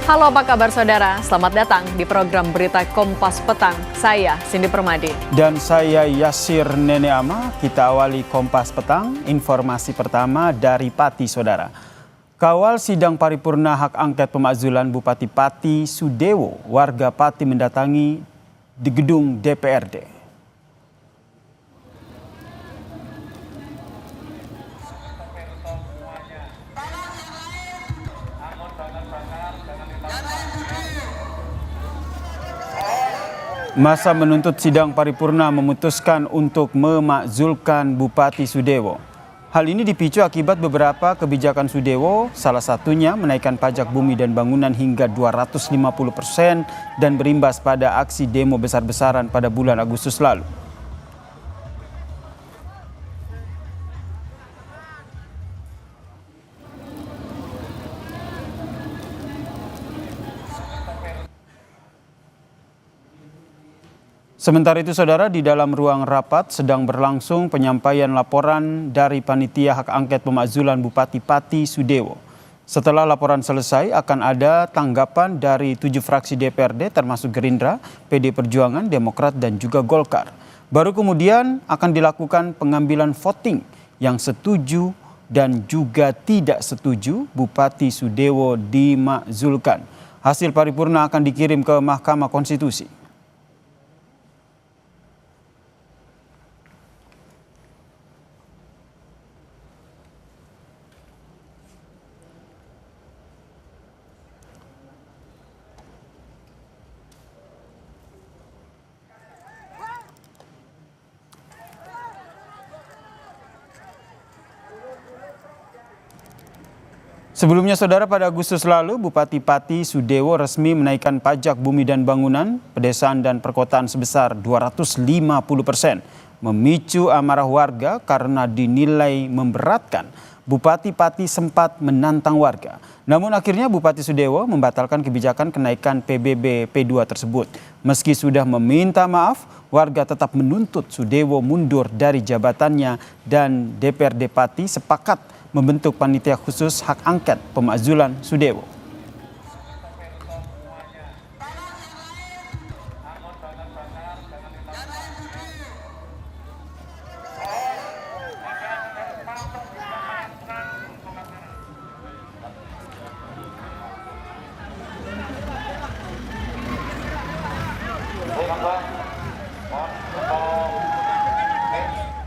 Halo, apa kabar saudara? Selamat datang di program Berita Kompas Petang. Saya Cindy Permadi. Dan saya Yasir Neneama. Kita awali Kompas Petang, informasi pertama dari Pati saudara. Kawal sidang paripurna hak angket pemakzulan Bupati Pati Sudewo, warga Pati mendatangi di gedung DPRD. Masa menuntut sidang paripurna memutuskan untuk memakzulkan Bupati Sudewo. Hal ini dipicu akibat beberapa kebijakan Sudewo, salah satunya menaikkan pajak bumi dan bangunan hingga 250% dan berimbas pada aksi demo besar-besaran pada bulan Agustus lalu. Sementara itu saudara, di dalam ruang rapat sedang berlangsung penyampaian laporan dari Panitia Hak Angket Pemakzulan Bupati Pati Sudewo. Setelah laporan selesai akan ada tanggapan dari 7 fraksi DPRD termasuk Gerindra, PD Perjuangan, Demokrat dan juga Golkar. Baru kemudian akan dilakukan pengambilan voting yang setuju dan juga tidak setuju Bupati Sudewo dimakzulkan. Hasil paripurna akan dikirim ke Mahkamah Konstitusi. Sebelumnya saudara, pada Agustus lalu Bupati Pati Sudewo resmi menaikkan pajak bumi dan bangunan, pedesaan dan perkotaan sebesar 250%, memicu amarah warga karena dinilai memberatkan. Bupati Pati sempat menantang warga. Namun akhirnya Bupati Sudewo membatalkan kebijakan kenaikan PBB P2 tersebut. Meski sudah meminta maaf, warga tetap menuntut Sudewo mundur dari jabatannya dan DPRD Pati sepakat membentuk panitia khusus hak angket pemakzulan Sudewo.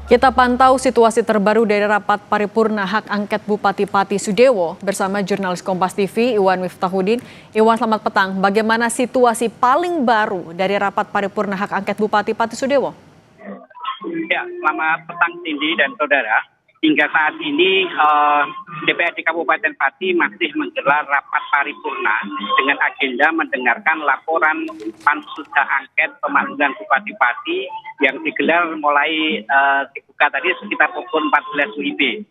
Kita pantau situasi terbaru dari rapat paripurna hak angket Bupati Pati Sudewo bersama jurnalis Kompas TV Iwan Miftahudin. Iwan, selamat petang. Bagaimana situasi paling baru dari rapat paripurna hak angket Bupati Pati Sudewo? Ya, selamat petang Cindy dan saudara. Hingga saat ini DPRD Kabupaten Pati masih menggelar rapat paripurna dengan agenda mendengarkan laporan pansus hak angket pemakzulan Bupati Pati yang digelar mulai dibuka tadi sekitar pukul 14 WIB.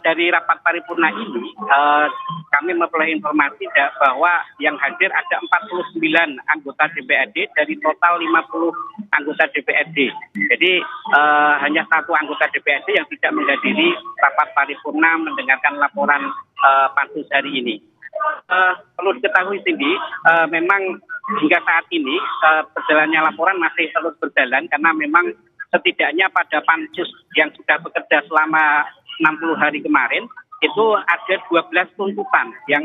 Dari rapat paripurna ini kami memperoleh informasi bahwa yang hadir ada 49 anggota DPRD dari total 50 anggota DPRD. Jadi hanya satu anggota DPRD yang tidak menghadiri rapat paripurna mendengarkan laporan pansus hari ini. Perlu diketahui Cindy, memang hingga saat ini perjalannya laporan masih terus berjalan karena memang setidaknya pada pansus yang sudah bekerja selama 60 hari kemarin itu ada 12 tuntutan yang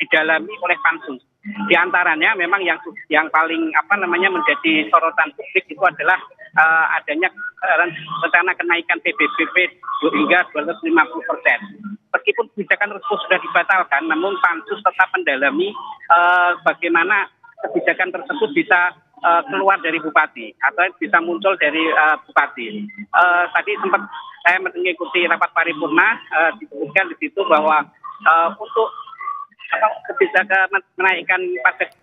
didalami oleh pansus. Di antaranya memang yang paling menjadi sorotan publik itu adalah adanya rencana kenaikan PBB hingga 250%. Meskipun kebijakan tersebut sudah dibatalkan, namun pansus tetap mendalami bagaimana kebijakan tersebut bisa keluar dari Bupati atau bisa muncul dari Bupati. Tadi sempat saya mengikuti rapat paripurna, disebutkan di situ bahwa untuk kebijakan menaikkan pajak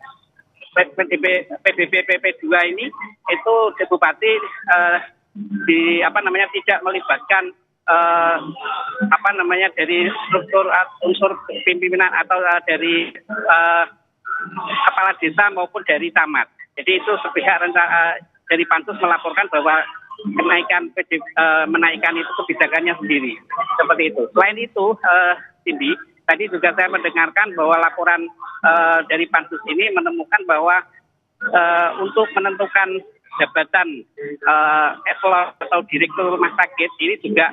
PBB PP2 ini itu di Bupati tidak melibatkan dari struktur unsur pimpinan atau dari kepala desa maupun dari camat. Jadi itu sepihak dari pansus melaporkan bahwa menaikkan itu kebijakannya sendiri, seperti itu. Selain itu, Cindy, tadi juga saya mendengarkan bahwa laporan dari Pansus ini menemukan bahwa untuk menentukan jabatan eselon atau direktur rumah sakit ini juga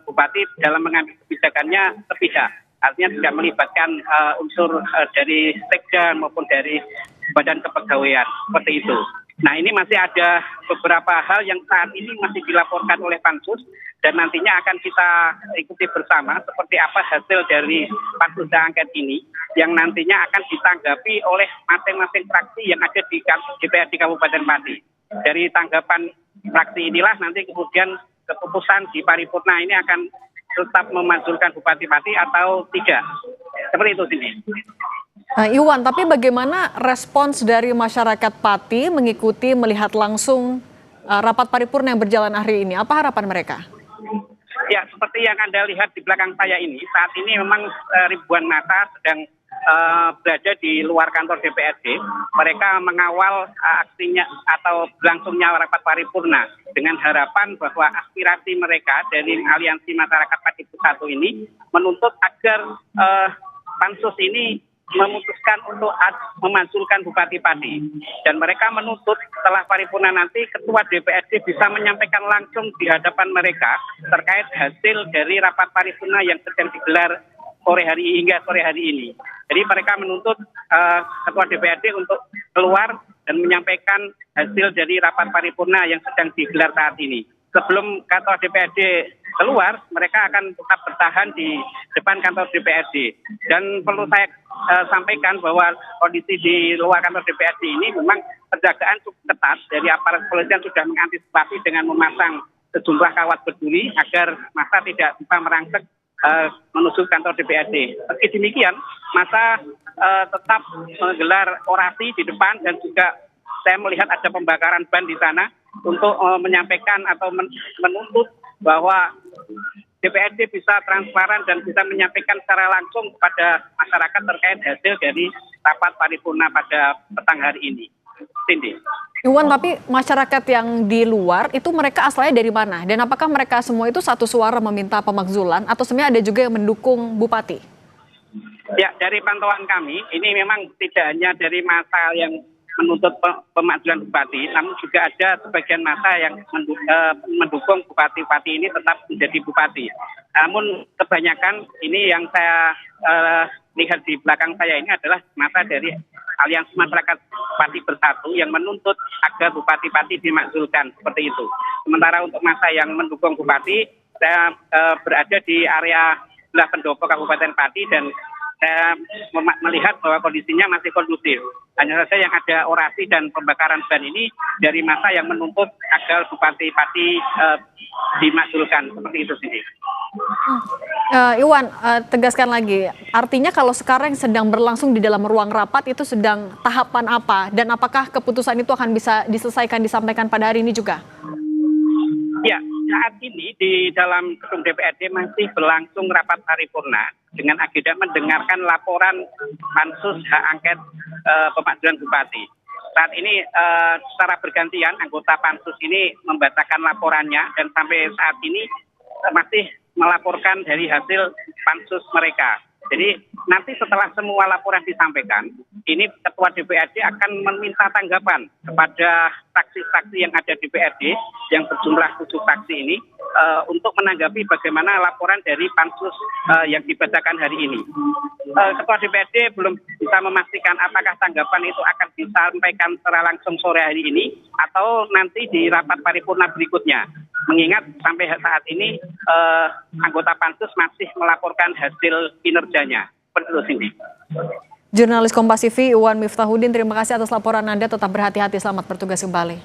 Bupati dalam mengambil kebijakannya sepihak. Artinya tidak melibatkan unsur dari sekda maupun dari badan kepegawaian seperti itu. Nah, ini masih ada beberapa hal yang saat ini masih dilaporkan oleh Pansus dan nantinya akan kita ikuti bersama seperti apa hasil dari Pansus angket ini yang nantinya akan ditanggapi oleh masing-masing fraksi yang ada di DPRD Kabupaten Pati. Dari tanggapan fraksi inilah nanti kemudian keputusan di paripurna ini akan tetap memanjurkan Bupati Pati atau tidak. Seperti itu sini. Iwan, tapi bagaimana respons dari masyarakat Pati mengikuti melihat langsung rapat paripurna yang berjalan hari ini? Apa harapan mereka? Ya, seperti yang Anda lihat di belakang saya ini, saat ini memang ribuan massa sedang berada di luar kantor DPRD. Mereka mengawal aksinya atau berlangsungnya rapat paripurna dengan harapan bahwa aspirasi mereka dari Aliansi Masyarakat Pati Bersatu ini menuntut agar Pansus ini memutuskan untuk memansulkan Bupati Pati. Dan mereka menuntut setelah paripurna nanti Ketua DPRD bisa menyampaikan langsung di hadapan mereka terkait hasil dari rapat paripurna yang sedang digelar hingga sore hari ini. Jadi mereka menuntut Ketua DPRD untuk keluar dan menyampaikan hasil dari rapat paripurna yang sedang digelar saat ini. Sebelum Ketua DPRD keluar, mereka akan tetap bertahan di depan kantor DPRD. Dan perlu saya sampaikan bahwa kondisi di luar kantor DPRD ini memang penjagaan cukup ketat. Dari aparat kepolisian sudah mengantisipasi dengan memasang sejumlah kawat berduri agar massa tidak bisa merangsek menuju kantor DPRD. Meski demikian, massa tetap menggelar orasi di depan dan juga saya melihat ada pembakaran ban di sana untuk menyampaikan atau menuntut bahwa DPRD bisa transparan dan bisa menyampaikan secara langsung kepada masyarakat terkait hasil dari rapat paripurna pada petang hari ini. Cindy. Iwan, tapi masyarakat yang di luar itu mereka asalnya dari mana? Dan apakah mereka semua itu satu suara meminta pemakzulan atau sebenarnya ada juga yang mendukung Bupati? Ya, dari pantauan kami, ini memang tidak hanya dari massa yang menuntut pemakzulan Bupati, namun juga ada sebagian massa yang mendukung Bupati Pati ini tetap menjadi Bupati. Namun kebanyakan ini yang saya lihat di belakang saya ini adalah massa dari Aliansi Masyarakat Pati Bersatu yang menuntut agar Bupati Pati dimakzulkan seperti itu. Sementara untuk massa yang mendukung Bupati, saya berada di area sebelah pendopo Kabupaten Pati dan saya melihat bahwa kondisinya masih kondusif. Hanya saja yang ada orasi dan pembakaran ban ini dari massa yang menuntut agar Bupati Pati dimakzulkan seperti itu sendiri. Iwan, tegaskan lagi, artinya kalau sekarang sedang berlangsung di dalam ruang rapat itu sedang tahapan apa? Dan apakah keputusan itu akan bisa diselesaikan, disampaikan pada hari ini juga? Ya, saat ini di dalam gedung DPRD masih berlangsung rapat paripurna dengan agenda mendengarkan laporan Pansus hak angket pemakzulan Bupati. Saat ini secara bergantian anggota Pansus ini membacakan laporannya dan sampai saat ini masih melaporkan dari hasil Pansus mereka. Jadi nanti setelah semua laporan disampaikan, ini Ketua DPRD akan meminta tanggapan kepada fraksi-fraksi yang ada di DPRD yang berjumlah 7 fraksi ini untuk menanggapi bagaimana laporan dari Pansus yang dibacakan hari ini. Ketua DPRD belum bisa memastikan apakah tanggapan itu akan disampaikan secara langsung sore hari ini atau nanti di rapat paripurna berikutnya. Mengingat sampai saat ini anggota Pansus masih melaporkan hasil kinerjanya. Seperti itu, Cindy. Jurnalis Kompas TV Iwan Miftahudin, terima kasih atas laporan Anda. Tetap berhati-hati, selamat bertugas kembali.